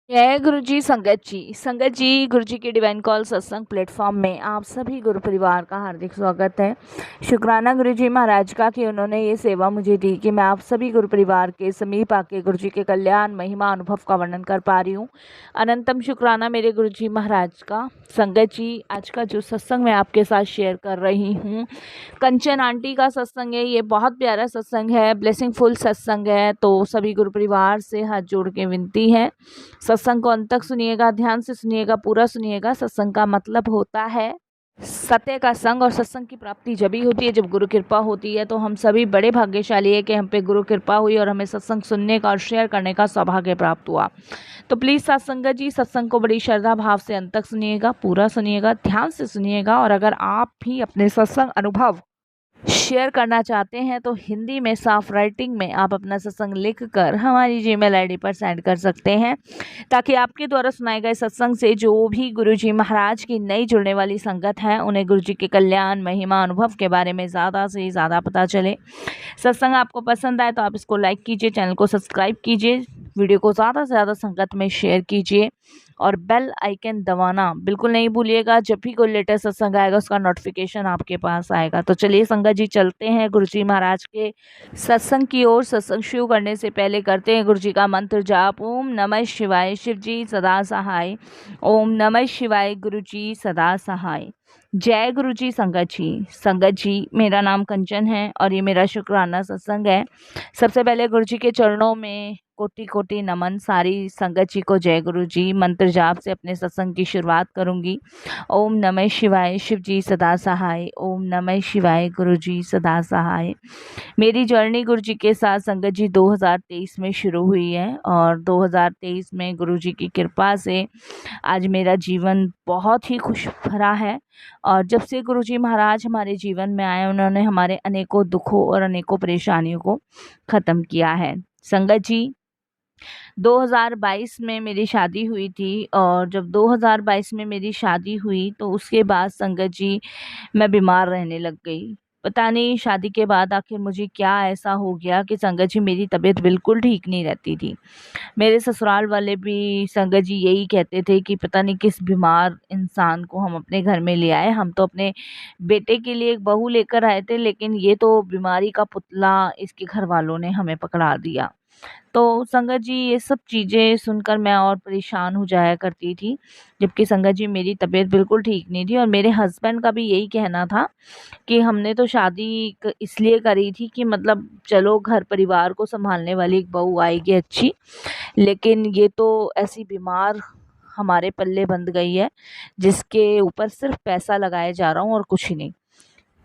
जय गुरु जी। संगत जी गुरु जी के डिवाइन कॉल सत्संग प्लेटफॉर्म में आप सभी गुरु परिवार का हार्दिक स्वागत है। शुक्राना गुरु जी महाराज का कि उन्होंने ये सेवा मुझे दी कि मैं आप सभी गुरु परिवार के समीप आके गुरु जी के कल्याण महिमा अनुभव का वर्णन कर पा रही हूँ। अनंतम शुक्राना मेरे गुरु जी महाराज का। संगत जी, आज का जो सत्संग मैं आपके साथ शेयर कर रही हूँ, कंचन आंटी का सत्संग है। ये बहुत प्यारा सत्संग है, ब्लेसिंग फुल सत्संग है। तो सभी गुरु परिवार से हाथ जोड़ के विनती है, सत्संग को अंत तक सुनिएगा, ध्यान से सुनिएगा, पूरा सुनिएगा। सत्संग का मतलब होता है सत्य का संग, और सत्संग की प्राप्ति जब ही होती है जब गुरु कृपा होती है। तो हम सभी बड़े भाग्यशाली है कि हम पे गुरु कृपा हुई और हमें सत्संग सुनने का और शेयर करने का सौभाग्य प्राप्त हुआ। तो प्लीज़ सत्संग जी, सत्संग को बड़ी श्रद्धा भाव से अंत तक सुनिएगा, पूरा सुनिएगा, ध्यान से सुनिएगा। और अगर आप भी अपने सत्संग अनुभव शेयर करना चाहते हैं तो हिंदी में साफ राइटिंग में आप अपना सत्संग लिखकर हमारी जीमेल आईडी पर सेंड कर सकते हैं, ताकि आपके द्वारा सुनाए गए सत्संग से जो भी गुरुजी महाराज की नई जुड़ने वाली संगत है उन्हें गुरुजी के कल्याण महिमा अनुभव के बारे में ज़्यादा से ज़्यादा पता चले। सत्संग आपको पसंद आए तो आप इसको लाइक कीजिए, चैनल को सब्सक्राइब कीजिए, वीडियो को ज़्यादा से ज़्यादा संगत में शेयर कीजिए और बेल आइकन दबाना बिल्कुल नहीं भूलिएगा। जब भी कोई लेटेस्ट सत्संग आएगा उसका नोटिफिकेशन आपके पास आएगा। तो चलिए संगत जी, चलते हैं गुरुजी महाराज के सत्संग की ओर। सत्संग शुरू करने से पहले करते हैं गुरुजी का मंत्र जाप। ओम नमः शिवाय, शिव जी सदा सहाय। ओम नमः शिवाय, गुरुजी सदा सहाय। जय गुरु जी। संगत जी, मेरा नाम कंचन है और ये मेरा शुक्राना सत्संग है। सबसे पहले गुरु जी के चरणों में कोटि कोटि नमन। सारी संगत जी को जय गुरु जी। मंत्र जाप से अपने सत्संग की शुरुआत करूंगी। ओम नमः शिवाय, शिव जी सदा सहाय। ओम नमः शिवाय, गुरु जी सदा सहाय। मेरी जर्नी गुरु जी के साथ संगत जी 2023 में शुरू हुई है और 2023 में गुरु जी की कृपा से आज मेरा जीवन बहुत ही खुश भरा है। और जब से गुरु जी महाराज हमारे जीवन में आए, उन्होंने हमारे अनेकों दुखों और अनेकों परेशानियों को ख़त्म किया है। संगत जी, 2022 में मेरी शादी हुई थी और जब 2022 में मेरी शादी हुई तो उसके बाद संगत जी मैं बीमार रहने लग गई। पता नहीं शादी के बाद आखिर मुझे क्या ऐसा हो गया कि संगत जी मेरी तबीयत बिल्कुल ठीक नहीं रहती थी। मेरे ससुराल वाले भी संगत जी यही कहते थे कि पता नहीं किस बीमार इंसान को हम अपने घर में ले आए। हम तो अपने बेटे के लिए एक बहू लेकर आए थे, लेकिन ये तो बीमारी का पुतला इसके घर वालों ने हमें पकड़ा दिया। तो संगत जी, ये सब चीज़ें सुनकर मैं और परेशान हो जाया करती थी, जबकि संगत जी मेरी तबीयत बिल्कुल ठीक नहीं थी। और मेरे हस्बैंड का भी यही कहना था कि हमने तो शादी इसलिए करी थी कि मतलब चलो घर परिवार को संभालने वाली एक बहू आएगी अच्छी, लेकिन ये तो ऐसी बीमार हमारे पल्ले बंध गई है जिसके ऊपर सिर्फ पैसा लगाया जा रहा हूँ और कुछ ही नहीं।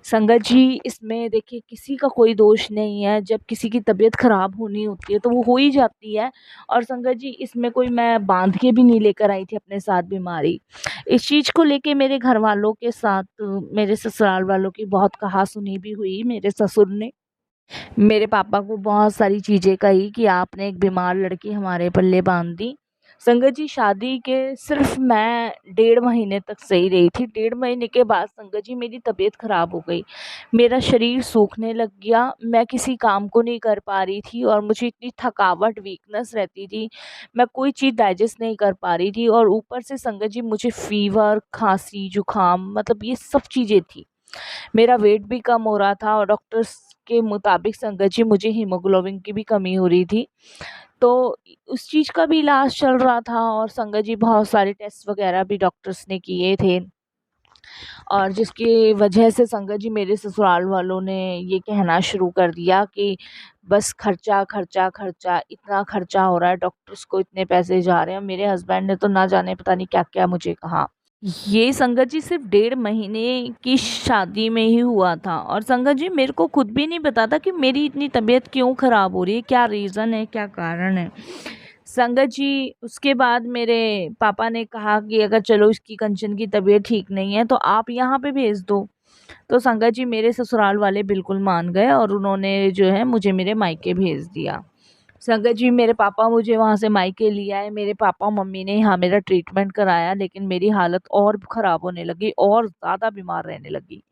संगत जी, इसमें देखिए किसी का कोई दोष नहीं है। जब किसी की तबीयत खराब होनी होती है तो वो हो ही जाती है। और संगत जी, इसमें कोई मैं बांध के भी नहीं लेकर आई थी अपने साथ बीमारी। इस चीज़ को लेके मेरे घर वालों के साथ मेरे ससुराल वालों की बहुत कहा सुनी भी हुई। मेरे ससुर ने मेरे पापा को बहुत सारी चीज़ें कही कि आपने एक बीमार लड़की हमारे पल्ले बांध दी। संगत जी, शादी के सिर्फ मैं 1.5 महीने तक सही रही थी। 1.5 महीने के बाद संगत जी मेरी तबीयत ख़राब हो गई। मेरा शरीर सूखने लग गया, मैं किसी काम को नहीं कर पा रही थी और मुझे इतनी थकावट, वीकनेस रहती थी, मैं कोई चीज़ डाइजेस्ट नहीं कर पा रही थी। और ऊपर से संगत जी मुझे फ़ीवर, खांसी, जुकाम, मतलब ये सब चीज़ें थी। मेरा वेट भी कम हो रहा था और डॉक्टर्स के मुताबिक संगत जी मुझे हीमोग्लोबिन की भी कमी हो रही थी। तो उस चीज़ का भी इलाज चल रहा था और संगत जी बहुत सारे टेस्ट वगैरह भी डॉक्टर्स ने किए थे। और जिसकी वजह से संगत जी मेरे ससुराल वालों ने ये कहना शुरू कर दिया कि बस खर्चा खर्चा खर्चा, इतना खर्चा हो रहा है, डॉक्टर्स को इतने पैसे जा रहे हैं। मेरे हस्बैंड ने तो ना जाने पता नहीं क्या क्या मुझे कहा। ये संगत जी सिर्फ 1.5 महीने की शादी में ही हुआ था। और संगत जी मेरे को खुद भी नहीं पता था कि मेरी इतनी तबीयत क्यों ख़राब हो रही है, क्या रीज़न है, क्या कारण है। संगत जी, उसके बाद मेरे पापा ने कहा कि अगर चलो इसकी कंचन की तबीयत ठीक नहीं है तो आप यहाँ पे भेज दो। तो संगत जी मेरे ससुराल वाले बिल्कुल मान गए और उन्होंने जो है मुझे मेरे मायके भेज दिया। संगत जी, मेरे पापा मुझे वहाँ से मायके ले आए। मेरे पापा मम्मी ने यहाँ मेरा ट्रीटमेंट कराया, लेकिन मेरी हालत और ख़राब होने लगी और ज़्यादा बीमार रहने लगी।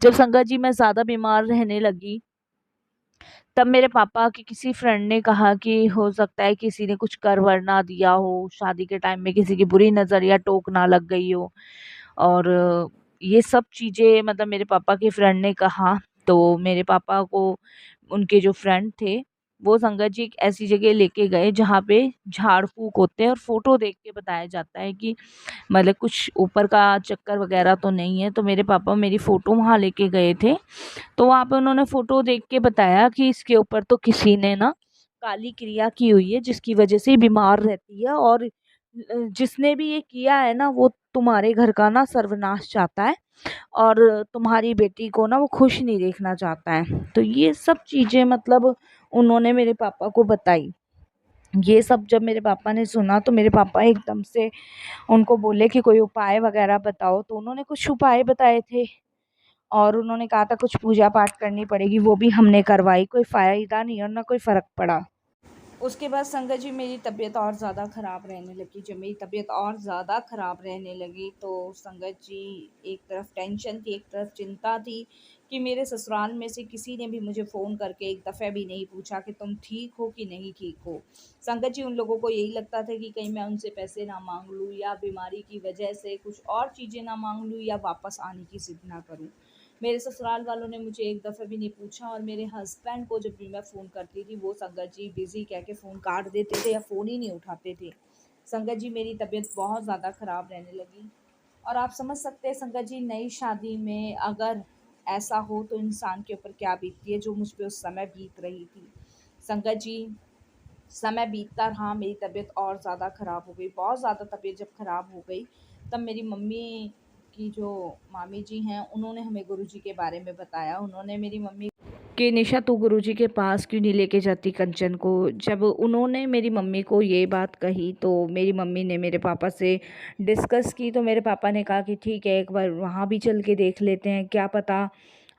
जब संगत जी मैं ज़्यादा बीमार रहने लगी तब मेरे पापा के किसी फ्रेंड ने कहा कि हो सकता है किसी ने कुछ कर वर ना दिया हो, शादी के टाइम में किसी की बुरी नज़र या टोक ना लग गई हो। और ये सब चीज़ें मतलब मेरे पापा के फ्रेंड ने कहा। तो मेरे पापा को उनके जो फ्रेंड थे वो संगत जी एक ऐसी जगह लेके गए जहाँ पे झाड़ फूक होते हैं, और फोटो देख के बताया जाता है कि मतलब कुछ ऊपर का चक्कर वगैरह तो नहीं है। तो मेरे पापा मेरी फ़ोटो वहाँ लेके गए थे। तो वहाँ पे उन्होंने फ़ोटो देख के बताया कि इसके ऊपर तो किसी ने ना काली क्रिया की हुई है, जिसकी वजह से ये बीमार रहती है, और जिसने भी ये किया है ना वो तुम्हारे घर का ना सर्वनाश चाहता है, और तुम्हारी बेटी को ना वो खुश नहीं देखना चाहता है। तो ये सब चीज़ें मतलब उन्होंने मेरे पापा को बताई। ये सब जब मेरे पापा ने सुना तो मेरे पापा एकदम से उनको बोले कि कोई उपाय वगैरह बताओ। तो उन्होंने कुछ उपाय बताए थे, और उन्होंने कहा था कुछ पूजा पाठ करनी पड़ेगी, वो भी हमने करवाई, कोई फ़ायदा नहीं और ना कोई फ़र्क पड़ा। उसके बाद संगत जी मेरी तबीयत और ज़्यादा ख़राब रहने लगी। जब मेरी तबीयत और ज़्यादा ख़राब रहने लगी तो संगत जी एक तरफ टेंशन थी, एक तरफ चिंता थी कि मेरे ससुराल में से किसी ने भी मुझे फ़ोन करके एक दफ़ा भी नहीं पूछा कि तुम ठीक हो कि नहीं ठीक हो। संगत जी उन लोगों को यही लगता था कि कहीं मैं उनसे पैसे ना मांग लूँ, या बीमारी की वजह से कुछ और चीज़ें ना मांग लूँ, या वापस आने की ज़िद ना करूँ। मेरे ससुराल वालों ने मुझे एक दफ़ा भी नहीं पूछा, और मेरे हस्बैंड को जब भी मैं फ़ोन करती थी वो संगत जी बिज़ी कह के फ़ोन काट देते थे या फ़ोन ही नहीं उठाते थे। संगत जी मेरी तबीयत बहुत ज़्यादा ख़राब रहने लगी। और आप समझ सकते हैं संगत जी, नई शादी में अगर ऐसा हो तो इंसान के ऊपर क्या बीतती है, जो मुझ पे उस समय बीत रही थी। संगत जी समय बीतता रहा, मेरी तबीयत और ज़्यादा ख़राब हो गई। बहुत ज़्यादा तबीयत जब ख़राब हो गई तब मेरी मम्मी की जो मामी जी हैं उन्होंने हमें गुरुजी के बारे में बताया। उन्होंने मेरी मम्मी कि निशा तू गुरुजी के पास क्यों नहीं लेके जाती कंचन को। जब उन्होंने मेरी मम्मी को ये बात कही तो मेरी मम्मी ने मेरे पापा से डिस्कस की। तो मेरे पापा ने कहा कि ठीक है, एक बार वहाँ भी चल के देख लेते हैं, क्या पता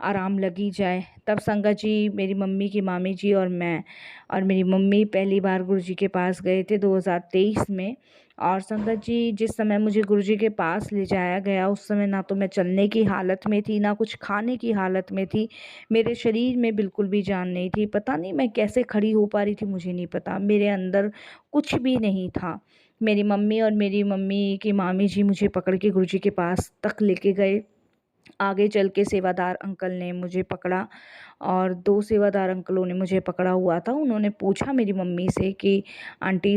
आराम लगी जाए। तब संगत जी मेरी मम्मी की मामी जी और मैं और मेरी मम्मी पहली बार गुरुजी के पास गए थे 2023 में। और संगत जी जिस समय मुझे गुरुजी के पास ले जाया गया उस समय ना तो मैं चलने की हालत में थी, ना कुछ खाने की हालत में थी। मेरे शरीर में बिल्कुल भी जान नहीं थी। पता नहीं मैं कैसे खड़ी हो पा रही थी, मुझे नहीं पता। मेरे अंदर कुछ भी नहीं था। मेरी मम्मी और मेरी मम्मी की मामी जी मुझे पकड़ के गुरुजी के पास तक लेके गए। आगे चल के सेवादार अंकल ने मुझे पकड़ा, और 2 सेवादार अंकलों ने मुझे पकड़ा हुआ था। उन्होंने पूछा मेरी मम्मी से कि आंटी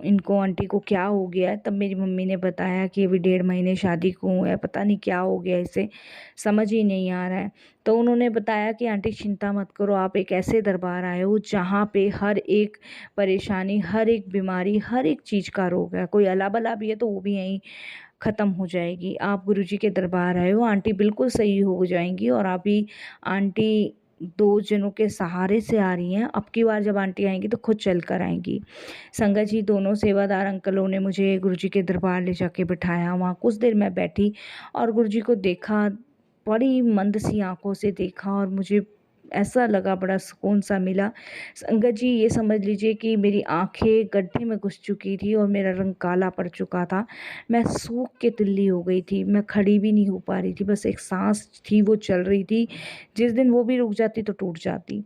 इनको आंटी को क्या हो गया है। तब मेरी मम्मी ने बताया कि अभी 1.5 महीने शादी को हुए हैं, पता नहीं क्या हो गया इसे, समझ ही नहीं आ रहा है। तो उन्होंने बताया कि आंटी चिंता मत करो, आप एक ऐसे दरबार आए हो जहाँ पे हर एक परेशानी, हर एक बीमारी, हर एक चीज़ का रोग है। कोई अला-बला भी है तो वो भी यहीं ख़त्म हो जाएगी। आप गुरुजी के दरबार आए हो, आंटी बिल्कुल सही हो जाएँगी। और अभी आंटी 2 जनों के सहारे से आ रही हैं, अब की बार जब आंटी आएँगी तो खुद चल कर आएँगी। संगत जी दोनों सेवादार अंकलों ने मुझे गुरुजी के दरबार ले जाके बिठाया। वहाँ कुछ देर मैं बैठी और गुरुजी को देखा, बड़ी मंद सी आँखों से देखा, और मुझे ऐसा लगा, बड़ा सुकून सा मिला। संगत जी ये समझ लीजिए कि मेरी आँखें गड्ढे में घुस चुकी थी और मेरा रंग काला पड़ चुका था। मैं सूख के तिल्ली हो गई थी, मैं खड़ी भी नहीं हो पा रही थी, बस एक साँस थी वो चल रही थी। जिस दिन वो भी रुक जाती तो टूट जाती।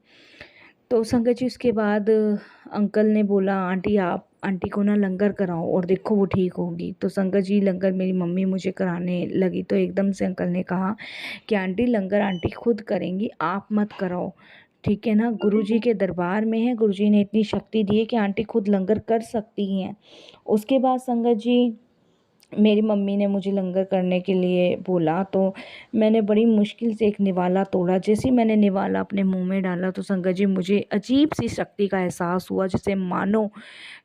तो संगत जी उसके बाद अंकल ने बोला आंटी आप आंटी को ना लंगर कराओ और देखो वो ठीक होगी। तो संगत जी लंगर मेरी मम्मी मुझे कराने लगी तो एकदम से अंकल ने कहा कि आंटी लंगर आंटी खुद करेंगी, आप मत कराओ, ठीक है ना। गुरुजी के दरबार में है, गुरुजी ने इतनी शक्ति दी है कि आंटी खुद लंगर कर सकती हैं। उसके बाद संगत जी मेरी मम्मी ने मुझे लंगर करने के लिए बोला, तो मैंने बड़ी मुश्किल से एक निवाला तोड़ा। जैसे ही मैंने निवाला अपने मुंह में डाला तो संगत जी मुझे अजीब सी शक्ति का एहसास हुआ, जैसे मानो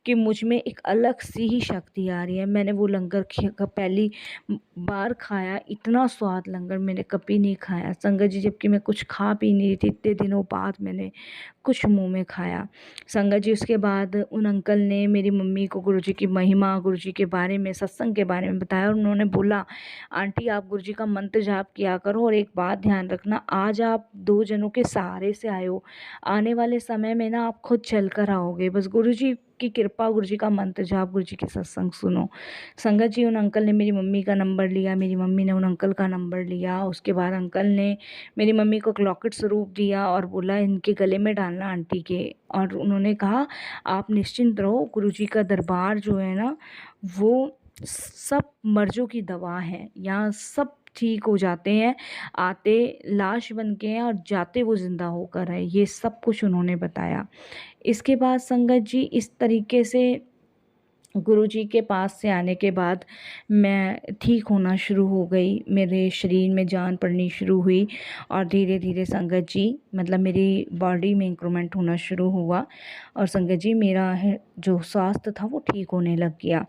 कि मुझ में एक अलग सी ही शक्ति आ रही है। मैंने वो लंगर पहली बार खाया, इतना स्वाद लंगर मैंने कभी नहीं खाया संगत जी। जबकि मैं कुछ खा पी नहीं रही थी, इतने दिनों बाद मैंने कुछ मुंह में खाया संगत जी। उसके बाद उन अंकल ने मेरी मम्मी को गुरुजी की महिमा, गुरुजी के बारे में, सत्संग के बारे में बताया, और उन्होंने बोला आंटी आप गुरुजी का मंत्र जाप किया करो, और एक बात ध्यान रखना, आज आप 2 जनों के सहारे से आए हो, आने वाले समय में ना आप खुद चल कर आओगे। बस गुरुजी की कृपा, गुरु जी का मंत्र जाप, गुरु जी के सत्संग सुनो। संगत जी, उन अंकल ने मेरी मम्मी का नंबर लिया, मेरी मम्मी ने उन अंकल का नंबर लिया। उसके बाद अंकल ने मेरी मम्मी को एक लॉकेट स्वरूप दिया और बोला इनके गले में डालना आंटी के। और उन्होंने कहा आप निश्चिंत रहो, गुरु जी का दरबार जो है ना वो सब मर्जों की दवा है, यहाँ सब ठीक हो जाते हैं। आते लाश बन के हैं और जाते वो जिंदा होकर है, ये सब कुछ उन्होंने बताया। इसके बाद संगत जी इस तरीके से गुरुजी के पास से आने के बाद मैं ठीक होना शुरू हो गई, मेरे शरीर में जान पड़नी शुरू हुई और धीरे धीरे संगत जी मतलब मेरी बॉडी में इंक्रूमेंट होना शुरू हुआ और संगत जी मेरा जो स्वास्थ्य था वो ठीक होने लग गया।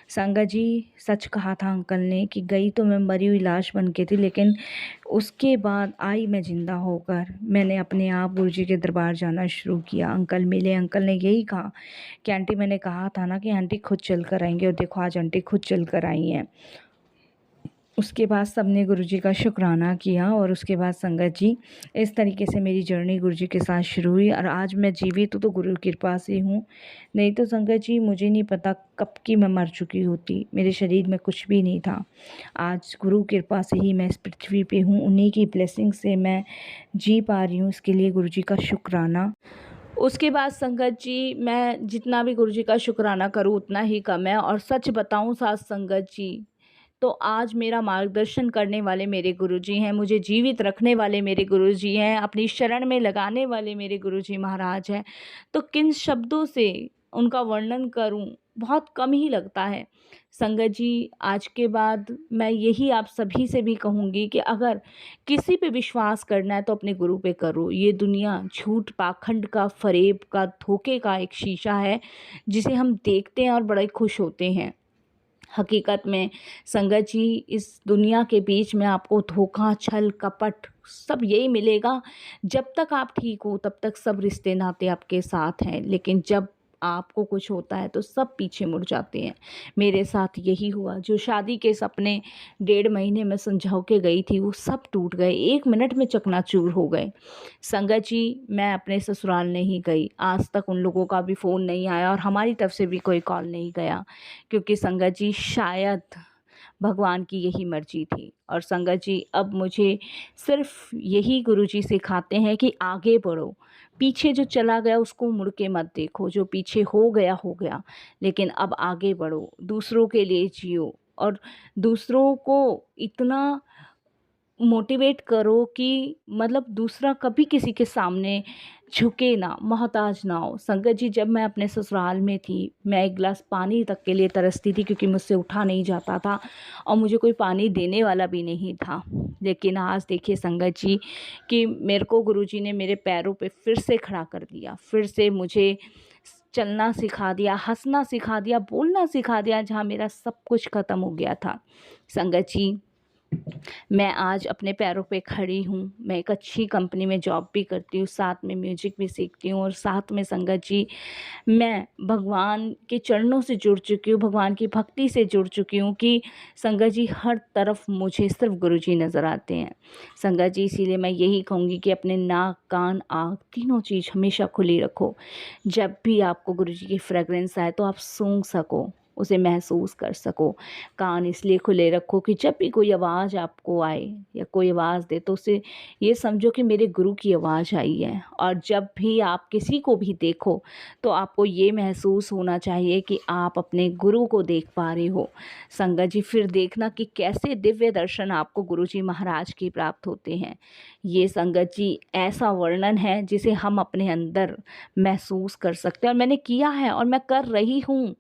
संगत जी सच कहा था अंकल ने कि गई तो मैं मरी हुई लाश बन के थी, लेकिन उसके बाद आई मैं ज़िंदा होकर। मैंने अपने आप गुरुजी के दरबार जाना शुरू किया। अंकल मिले, अंकल ने यही कहा कि आंटी मैंने कहा था ना कि आंटी खुद चल कर आएंगे, और देखो आज आंटी खुद चल कर आई हैं। उसके बाद सबने गुरुजी का शुक्राना किया और उसके बाद संगत जी इस तरीके से मेरी जर्नी गुरुजी के साथ शुरू हुई और आज मैं जीवित तो गुरु की कृपा से हूँ। नहीं तो संगत जी मुझे नहीं पता कब की मैं मर चुकी होती, मेरे शरीर में कुछ भी नहीं था। आज गुरु की कृपा से ही मैं इस पृथ्वी पे हूँ, उन्हीं की ब्लेसिंग से मैं जी पा रही हूँ, इसके लिए गुरुजी का शुक्राना। उसके बाद संगत जी मैं जितना भी गुरुजी का शुक्राना करूँ उतना ही कम है। और सच बताऊँ साथ संगत जी तो आज मेरा मार्गदर्शन करने वाले मेरे गुरुजी हैं, मुझे जीवित रखने वाले मेरे गुरुजी हैं, अपनी शरण में लगाने वाले मेरे गुरुजी महाराज हैं। तो किन शब्दों से उनका वर्णन करूं, बहुत कम ही लगता है। संगत जी आज के बाद मैं यही आप सभी से भी कहूँगी कि अगर किसी पे विश्वास करना है तो अपने गुरु पे करो। ये दुनिया झूठ, पाखंड का, फरेब का, धोखे का एक शीशा है जिसे हम देखते हैं और बड़े खुश होते हैं। हकीकत में संगत जी इस दुनिया के बीच में आपको धोखा, छल, कपट सब यही मिलेगा। जब तक आप ठीक हो तब तक सब रिश्ते नाते आपके साथ हैं, लेकिन जब आपको कुछ होता है तो सब पीछे मुड़ जाते हैं। मेरे साथ यही हुआ। जो शादी के सपने 1.5 महीने में समझा के गई थी वो सब टूट गए, 1 मिनट में चकनाचूर हो गए। संगत जी मैं अपने ससुराल नहीं गई, आज तक उन लोगों का भी फ़ोन नहीं आया और हमारी तरफ से भी कोई कॉल नहीं गया, क्योंकि संगत जी शायद भगवान की यही मर्जी थी। और संगत जी अब मुझे सिर्फ यही गुरुजी सिखाते हैं कि आगे बढ़ो, पीछे जो चला गया उसको मुड़ के मत देखो, जो पीछे हो गया, लेकिन अब आगे बढ़ो, दूसरों के लिए जियो और दूसरों को इतना मोटिवेट करो कि मतलब दूसरा कभी किसी के सामने झुके ना, मोहताज ना हो। संगत जी जब मैं अपने ससुराल में थी मैं एक गिलास पानी तक के लिए तरसती थी, क्योंकि मुझसे उठा नहीं जाता था और मुझे कोई पानी देने वाला भी नहीं था। लेकिन आज देखिए संगत जी कि मेरे को गुरुजी ने मेरे पैरों पे फिर से खड़ा कर दिया, फिर से मुझे चलना सिखा दिया, हंसना सिखा दिया, बोलना सिखा दिया, जहाँ मेरा सब कुछ ख़त्म हो गया था। संगत जी मैं आज अपने पैरों पे खड़ी हूँ, मैं एक अच्छी कंपनी में जॉब भी करती हूँ, साथ में म्यूजिक भी सीखती हूँ और साथ में संगत जी मैं भगवान के चरणों से जुड़ चुकी हूँ, भगवान की भक्ति से जुड़ चुकी हूँ कि संगत जी हर तरफ मुझे सिर्फ गुरु जी नज़र आते हैं। संगत जी इसीलिए मैं यही कहूँगी कि अपने नाक, कान, आँख तीनों चीज़ हमेशा खुली रखो। जब भी आपको गुरु जी की फ्रेगरेंस आए तो आप सूंघ सको, उसे महसूस कर सको। कान इसलिए खुले रखो कि जब भी कोई आवाज़ आपको आए या कोई आवाज़ दे तो उसे ये समझो कि मेरे गुरु की आवाज़ आई है। और जब भी आप किसी को भी देखो तो आपको ये महसूस होना चाहिए कि आप अपने गुरु को देख पा रहे हो। संगत जी फिर देखना कि कैसे दिव्य दर्शन आपको गुरु जी महाराज की प्राप्त होते हैं। ये संगत जी ऐसा वर्णन है जिसे हम अपने अंदर महसूस कर सकते हैं, और मैंने किया है और मैं कर रही हूँ।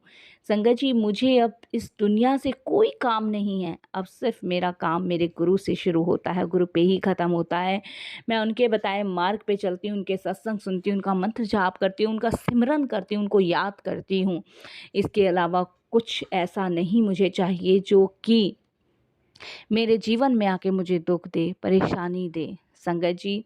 संगत जी मुझे अब इस दुनिया से कोई काम नहीं है, अब सिर्फ मेरा काम मेरे गुरु से शुरू होता है, गुरु पे ही ख़त्म होता है। मैं उनके बताए मार्ग पे चलती हूँ, उनके सत्संग सुनती हूँ, उनका मंत्र जाप करती हूँ, उनका सिमरन करती हूँ, उनको याद करती हूँ। इसके अलावा कुछ ऐसा नहीं मुझे चाहिए जो कि मेरे जीवन में आके मुझे दुख दे, परेशानी दे। संगत जी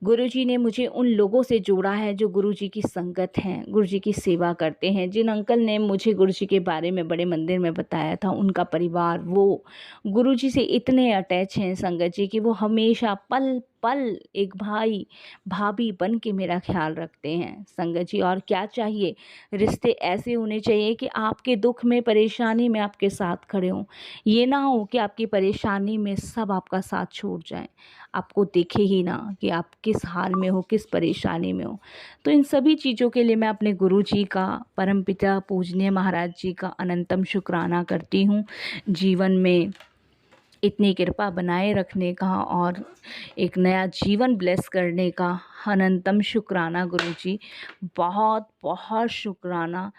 गुरुजी ने मुझे उन लोगों से जोड़ा है जो गुरुजी की संगत हैं, गुरुजी की सेवा करते हैं। जिन अंकल ने मुझे गुरुजी के बारे में बड़े मंदिर में बताया था, उनका परिवार वो गुरुजी से इतने अटैच हैं संगत जी कि वो हमेशा पल पल एक भाई भाभी बन के मेरा ख्याल रखते हैं संगत जी। और क्या चाहिए, रिश्ते ऐसे होने चाहिए कि आपके दुख में परेशानी में आपके साथ खड़े हों। ये ना हो कि आपकी परेशानी में सब आपका साथ छोड़ जाएं, आपको देखे ही ना कि आप किस हाल में हो, किस परेशानी में हो। तो इन सभी चीज़ों के लिए मैं अपने गुरु जी का, परमपिता पूजनीय महाराज जी का अनंतम शुक्राना करती हूँ। जीवन में इतनी कृपा बनाए रखने का और एक नया जीवन ब्लेस करने का अनंतम शुक्राना गुरुजी, बहुत बहुत शुक्राना।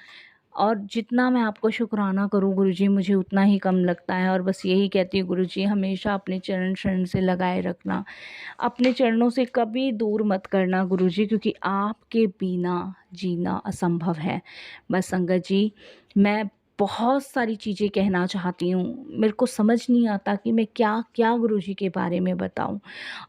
और जितना मैं आपको शुक्राना करूँ गुरुजी, मुझे उतना ही कम लगता है। और बस यही कहती हूँ गुरुजी, हमेशा अपने चरण शरण से लगाए रखना, अपने चरणों से कभी दूर मत करना गुरुजी, क्योंकि आपके बिना जीना असंभव है। बस संगत जी, मैं बहुत सारी चीज़ें कहना चाहती हूँ, मेरे को समझ नहीं आता कि मैं क्या क्या गुरुजी के बारे में बताऊँ।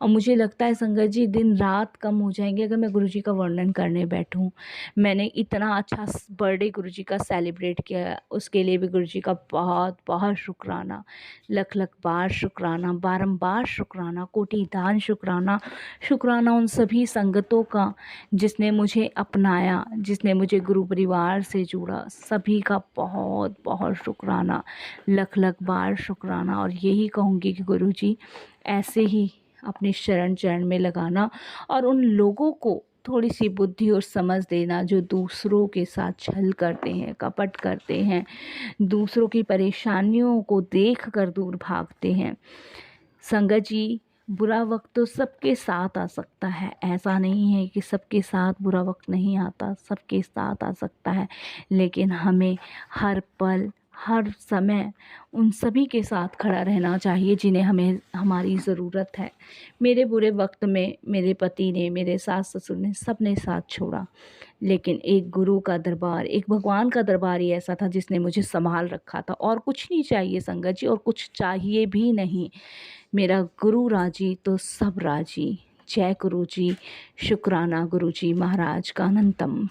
और मुझे लगता है संगत जी, दिन रात कम हो जाएंगे अगर मैं गुरुजी का वर्णन करने बैठूँ। मैंने इतना अच्छा बर्थडे गुरुजी का सेलिब्रेट किया, उसके लिए भी गुरुजी का बहुत बहुत शुक्राना, लख लख बार शुक्राना, बारंबार शुक्राना, कोटि दान शुक्राना। शुक्राना उन सभी संगतों का जिसने मुझे अपनाया, जिसने मुझे गुरु परिवार से जोड़ा, सभी का बहुत बहुत शुक्राना, लख लख बार शुक्राना। और यही कहूँगी कि गुरुजी ऐसे ही अपने शरण चरण में लगाना और उन लोगों को थोड़ी सी बुद्धि और समझ देना जो दूसरों के साथ छल करते हैं, कपट करते हैं, दूसरों की परेशानियों को देख कर दूर भागते हैं। संगत जी, बुरा वक्त तो सबके साथ आ सकता है, ऐसा नहीं है कि सबके साथ बुरा वक्त नहीं आता, सबके साथ आ सकता है। लेकिन हमें हर पल हर समय उन सभी के साथ खड़ा रहना चाहिए जिन्हें हमें हमारी ज़रूरत है। मेरे बुरे वक्त में मेरे पति ने, मेरे सास ससुर ने, सब ने साथ छोड़ा, लेकिन एक गुरु का दरबार, एक भगवान का दरबार ही ऐसा था जिसने मुझे संभाल रखा था। और कुछ नहीं चाहिए संगत जी, और कुछ चाहिए भी नहीं। मेरा गुरु राजी तो सब राजी। जय गुरु जी, शुक्राना गुरु जी महाराज का अनंतम।